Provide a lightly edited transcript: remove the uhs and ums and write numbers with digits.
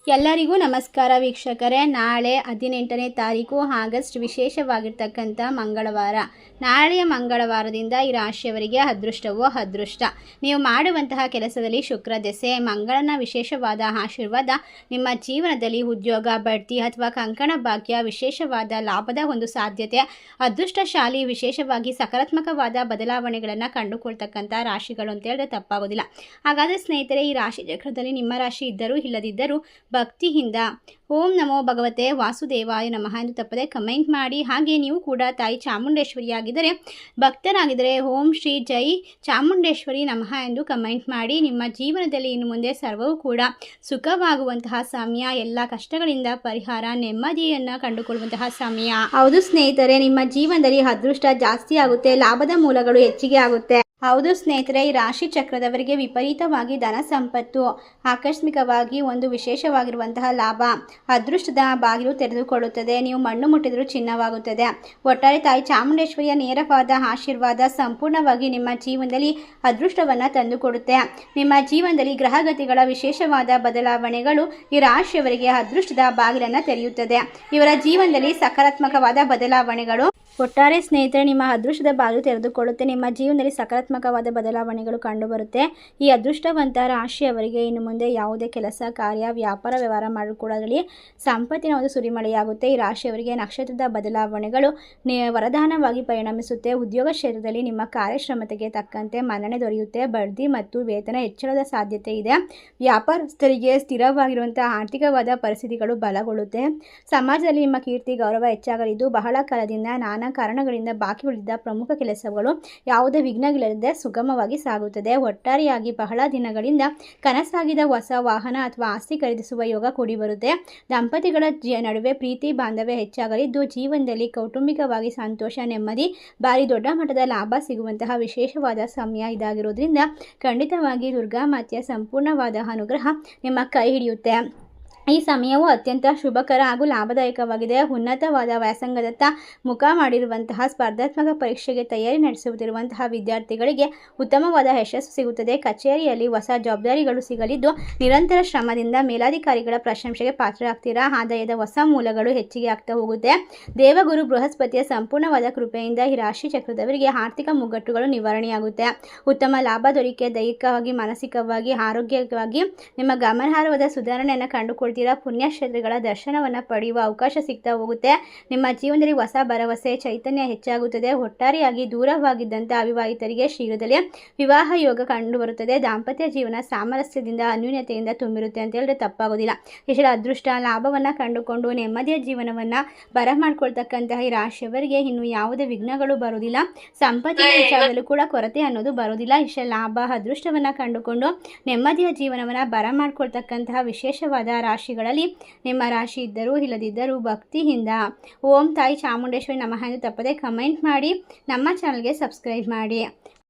ಎಲ್ಲರಿಗೂ ನಮಸ್ಕಾರ ವೀಕ್ಷಕರೇ. ನಾಳೆ 18ನೇ ತಾರೀಕು ಆಗಸ್ಟ್ ವಿಶೇಷವಾಗಿರ್ತಕ್ಕಂಥ ಮಂಗಳವಾರ. ನಾಳೆಯ ಮಂಗಳವಾರದಿಂದ ಈ ರಾಶಿಯವರಿಗೆ ಅದೃಷ್ಟವೋ ಅದೃಷ್ಟ. ನೀವು ಮಾಡುವಂತಹ ಕೆಲಸದಲ್ಲಿ ಶುಕ್ರ ದೆಸೆ, ಮಂಗಳನ ವಿಶೇಷವಾದ ಆಶೀರ್ವಾದ ನಿಮ್ಮ ಜೀವನದಲ್ಲಿ ಉದ್ಯೋಗ, ಬಡ್ತಿ ಅಥವಾ ಕಂಕಣ ಭಾಗ್ಯ, ವಿಶೇಷವಾದ ಲಾಭದ ಒಂದು ಸಾಧ್ಯತೆ, ಅದೃಷ್ಟಶಾಲಿ, ವಿಶೇಷವಾಗಿ ಸಕಾರಾತ್ಮಕವಾದ ಬದಲಾವಣೆಗಳನ್ನು ಕಂಡುಕೊಳ್ತಕ್ಕಂಥ ರಾಶಿಗಳು ಅಂತ ಹೇಳಿದ್ರೆ ತಪ್ಪಾಗೋದಿಲ್ಲ. ಹಾಗಾದರೆ ಸ್ನೇಹಿತರೆ, ಈ ರಾಶಿ ಚಕ್ರದಲ್ಲಿ ನಿಮ್ಮ ರಾಶಿ ಇದ್ದರೂ ಇಲ್ಲದಿದ್ದರೂ ಭಕ್ತಿಯಿಂದ ಓಂ ನಮೋ ಭಗವತೆ ವಾಸುದೇವಾಯ ನಮಃ ಎಂದು ತಪ್ಪದೆ ಕಮೆಂಟ್ ಮಾಡಿ. ಹಾಗೆ ನೀವು ಕೂಡ ತಾಯಿ ಚಾಮುಂಡೇಶ್ವರಿಯಾಗಿದ್ದರೆ, ಭಕ್ತರಾಗಿದ್ದರೆ ಓಂ ಶ್ರೀ ಜೈ ಚಾಮುಂಡೇಶ್ವರಿ ನಮಃ ಎಂದು ಕಮೆಂಟ್ ಮಾಡಿ. ನಿಮ್ಮ ಜೀವನದಲ್ಲಿ ಇನ್ನು ಮುಂದೆ ಸರ್ವವೂ ಕೂಡ ಸುಖವಾಗುವಂತಹ ಸಮಯ, ಎಲ್ಲ ಕಷ್ಟಗಳಿಂದ ಪರಿಹಾರ, ನೆಮ್ಮದಿಯನ್ನು ಕಂಡುಕೊಳ್ಳುವಂತಹ ಸಮಯ. ಹೌದು ಸ್ನೇಹಿತರೆ, ನಿಮ್ಮ ಜೀವನದಲ್ಲಿ ಅದೃಷ್ಟ ಜಾಸ್ತಿ ಆಗುತ್ತೆ, ಲಾಭದ ಮೂಲಗಳು ಹೆಚ್ಚಿಗೆ ಆಗುತ್ತೆ. ಹೌದು ಸ್ನೇಹಿತರೆ, ಈ ರಾಶಿ ಚಕ್ರದವರಿಗೆ ವಿಪರೀತವಾಗಿ ಧನ ಸಂಪತ್ತು, ಆಕಸ್ಮಿಕವಾಗಿ ಒಂದು ವಿಶೇಷವಾಗಿರುವಂತಹ ಲಾಭ, ಅದೃಷ್ಟದ ಬಾಗಿಲು ತೆರೆದುಕೊಳ್ಳುತ್ತದೆ. ನೀವು ಮಣ್ಣು ಮುಟ್ಟಿದರೂ ಚಿನ್ನವಾಗುತ್ತದೆ. ಒಟ್ಟಾರೆ ತಾಯಿ ಚಾಮುಂಡೇಶ್ವರಿಯ ನೇರವಾದ ಆಶೀರ್ವಾದ ಸಂಪೂರ್ಣವಾಗಿ ನಿಮ್ಮ ಜೀವನದಲ್ಲಿ ಅದೃಷ್ಟವನ್ನು ತಂದುಕೊಡುತ್ತೆ. ನಿಮ್ಮ ಜೀವನದಲ್ಲಿ ಗ್ರಹಗತಿಗಳ ವಿಶೇಷವಾದ ಬದಲಾವಣೆಗಳು ಈ ರಾಶಿಯವರಿಗೆ ಅದೃಷ್ಟದ ಬಾಗಿಲನ್ನು ತೆರೆಯುತ್ತದೆ. ಇವರ ಜೀವನದಲ್ಲಿ ಸಕಾರಾತ್ಮಕವಾದ ಬದಲಾವಣೆಗಳು. ಒಟ್ಟಾರೆ ಸ್ನೇಹಿತರೆ, ನಿಮ್ಮ ಅದೃಷ್ಟದ ಬಾಗಿಲು ತೆರೆದುಕೊಳ್ಳುತ್ತೆ. ನಿಮ್ಮ ಜೀವನದಲ್ಲಿ ಸಕಾರಾತ್ಮಕವಾದ ಬದಲಾವಣೆಗಳು ಕಂಡುಬರುತ್ತೆ. ಈ ಅದೃಷ್ಟವಂತ ರಾಶಿಯವರಿಗೆ ಇನ್ನು ಮುಂದೆ ಯಾವುದೇ ಕೆಲಸ, ಕಾರ್ಯ, ವ್ಯಾಪಾರ, ವ್ಯವಹಾರ ಮಾಡಿಕೊಳ್ಳೋದ್ರಲ್ಲಿ ಸಂಪತ್ತಿನ ಒಂದು ಸುರಿಮಳೆಯಾಗುತ್ತೆ. ಈ ರಾಶಿಯವರಿಗೆ ನಕ್ಷತ್ರದ ಬದಲಾವಣೆಗಳು ವರದಾನವಾಗಿ ಪರಿಣಮಿಸುತ್ತೆ. ಉದ್ಯೋಗ ಕ್ಷೇತ್ರದಲ್ಲಿ ನಿಮ್ಮ ಕಾರ್ಯಕ್ಷಮತೆಗೆ ತಕ್ಕಂತೆ ಮನ್ನಣೆ ದೊರೆಯುತ್ತೆ. ಬಡ್ತಿ ಮತ್ತು ವೇತನ ಹೆಚ್ಚಳದ ಸಾಧ್ಯತೆ ಇದೆ. ವ್ಯಾಪಾರಸ್ಥರಿಗೆ ಸ್ಥಿರವಾಗಿರುವಂಥ ಆರ್ಥಿಕವಾದ ಪರಿಸ್ಥಿತಿಗಳು ಬಲಗೊಳ್ಳುತ್ತೆ. ಸಮಾಜದಲ್ಲಿ ನಿಮ್ಮ ಕೀರ್ತಿ, ಗೌರವ ಹೆಚ್ಚಾಗಲಿದ್ದು, ಬಹಳ ಕಾಲದಿಂದ ನಾನಾ ಕಾರಣಗಳಿಂದ ಬಾಕಿ ಉಳಿದ ಪ್ರಮುಖ ಕೆಲಸಗಳು ಯಾವುದೇ ವಿಘ್ನಗಳಿಲ್ಲದೆ ಸುಗಮವಾಗಿ ಸಾಗುತ್ತದೆ. ಒಟ್ಟಾರೆಯಾಗಿ ಬಹಳ ದಿನಗಳಿಂದ ಕನಸಾಗಿದ ಹೊಸ ವಾಹನ ಅಥವಾ ಆಸ್ತಿ ಖರೀದಿಸುವ ಯೋಗ ಕೂಡಿ ಬರುತ್ತೆ. ದಂಪತಿಗಳ ನಡುವೆ ಪ್ರೀತಿ ಬಾಂಧವ್ಯ ಹೆಚ್ಚಾಗಲಿದ್ದು, ಜೀವನದಲ್ಲಿ ಕೌಟುಂಬಿಕವಾಗಿ ಸಂತೋಷ, ನೆಮ್ಮದಿ, ಭಾರಿ ದೊಡ್ಡ ಮಟ್ಟದ ಲಾಭ ಸಿಗುವಂತಹ ವಿಶೇಷವಾದ ಸಮಯ ಇದಾಗಿರೋದ್ರಿಂದ ಖಂಡಿತವಾಗಿ ದುರ್ಗಾಮಾತೆಯ ಸಂಪೂರ್ಣವಾದ ಅನುಗ್ರಹ ನಿಮ್ಮ ಕೈ ಹಿಡಿಯುತ್ತೆ. ಈ ಸಮಯವು ಅತ್ಯಂತ ಶುಭಕರ ಹಾಗೂ ಲಾಭದಾಯಕವಾಗಿದೆ. ಉನ್ನತವಾದ ವ್ಯಾಸಂಗದತ್ತ ಮುಖ ಮಾಡಿರುವಂತಹ, ಸ್ಪರ್ಧಾತ್ಮಕ ಪರೀಕ್ಷೆಗೆ ತಯಾರಿ ನಡೆಸುತ್ತಿರುವಂತಹ ವಿದ್ಯಾರ್ಥಿಗಳಿಗೆ ಉತ್ತಮವಾದ ಯಶಸ್ಸು ಸಿಗುತ್ತದೆ. ಕಚೇರಿಯಲ್ಲಿ ಹೊಸ ಜವಾಬ್ದಾರಿಗಳು ಸಿಗಲಿದ್ದು, ನಿರಂತರ ಶ್ರಮದಿಂದ ಮೇಲಾಧಿಕಾರಿಗಳ ಪ್ರಶಂಸೆಗೆ ಪಾತ್ರರಾಗ್ತೀರಾ. ಆದಾಯದ ಹೊಸ ಮೂಲಗಳು ಹೆಚ್ಚಿಗೆ ಆಗ್ತಾ ಹೋಗುತ್ತೆ. ದೇವಗುರು ಬೃಹಸ್ಪತಿಯ ಸಂಪೂರ್ಣವಾದ ಕೃಪೆಯಿಂದ ಈ ರಾಶಿ ಚಕ್ರದವರಿಗೆ ಆರ್ಥಿಕ ಮುಗ್ಗಟ್ಟುಗಳು ನಿವಾರಣೆಯಾಗುತ್ತೆ. ಉತ್ತಮ ಲಾಭ ದೊರಕೆ, ದೈಹಿಕವಾಗಿ, ಮಾನಸಿಕವಾಗಿ, ಆರೋಗ್ಯವಾಗಿ ನಿಮ್ಮ ಗಮನಾರ್ಹವಾದ ಸುಧಾರಣೆಯನ್ನು ಕಂಡುಕೊಳ್ತೀರಾ. ಪುಣ್ಯಕ್ಷೇತ್ರಗಳ ದರ್ಶನವನ್ನು ಪಡೆಯುವ ಅವಕಾಶ ಸಿಗ್ತಾ ಹೋಗುತ್ತೆ. ನಿಮ್ಮ ಜೀವನದಲ್ಲಿ ಹೊಸ ಭರವಸೆ, ಚೈತನ್ಯ ಹೆಚ್ಚಾಗುತ್ತದೆ. ಒಟ್ಟಾರೆಯಾಗಿ ದೂರವಾಗಿದ್ದಂಥ ಅವಿವಾಹಿತರಿಗೆ ಶೀಘ್ರದಲ್ಲೇ ವಿವಾಹ ಯೋಗ ಕಂಡುಬರುತ್ತದೆ. ದಾಂಪತ್ಯ ಜೀವನ ಸಾಮರಸ್ಯದಿಂದ, ಅನ್ಯೂನ್ಯತೆಯಿಂದ ತುಂಬಿರುತ್ತೆ ಅಂತ ಹೇಳಿದ್ರೆ ತಪ್ಪಾಗೋದಿಲ್ಲ. ಇಷ್ಟರ ಅದೃಷ್ಟ ಲಾಭವನ್ನು ಕಂಡುಕೊಂಡು ನೆಮ್ಮದಿಯ ಜೀವನವನ್ನು ಬರಮಾಡ್ಕೊಳ್ತಕ್ಕಂತಹ ಈ ರಾಶಿಯವರಿಗೆ ಇನ್ನು ಯಾವುದೇ ವಿಘ್ನಗಳು ಬರುವುದಿಲ್ಲ. ಸಂಪತ್ತಿನ ವಿಚಾರದಲ್ಲೂ ಕೂಡ ಕೊರತೆ ಅನ್ನೋದು ಬರುವುದಿಲ್ಲ. ಇಷ್ಟ ಲಾಭ, ಅದೃಷ್ಟವನ್ನು ಕಂಡುಕೊಂಡು ನೆಮ್ಮದಿಯ ಜೀವನವನ್ನು ಬರಮಾಡ್ಕೊಳ್ತಕ್ಕಂತಹ ವಿಶೇಷವಾದ ರಾಶಿಗಳಲ್ಲಿ ನಿಮ್ಮ ರಾಶಿ ಇದ್ದರೂ ಇಲ್ಲದಿದ್ದರೂ ಭಕ್ತಿಯಿಂದ ಓಂ ತಾಯಿ ಚಾಮುಂಡೇಶ್ವರಿ ನಮಃ ಎಂದು ತಪ್ಪದೆ ಕಮೆಂಟ್ ಮಾಡಿ. ನಮ್ಮ ಚಾನಲ್ಗೆ ಸಬ್ಸ್ಕ್ರೈಬ್ ಮಾಡಿ.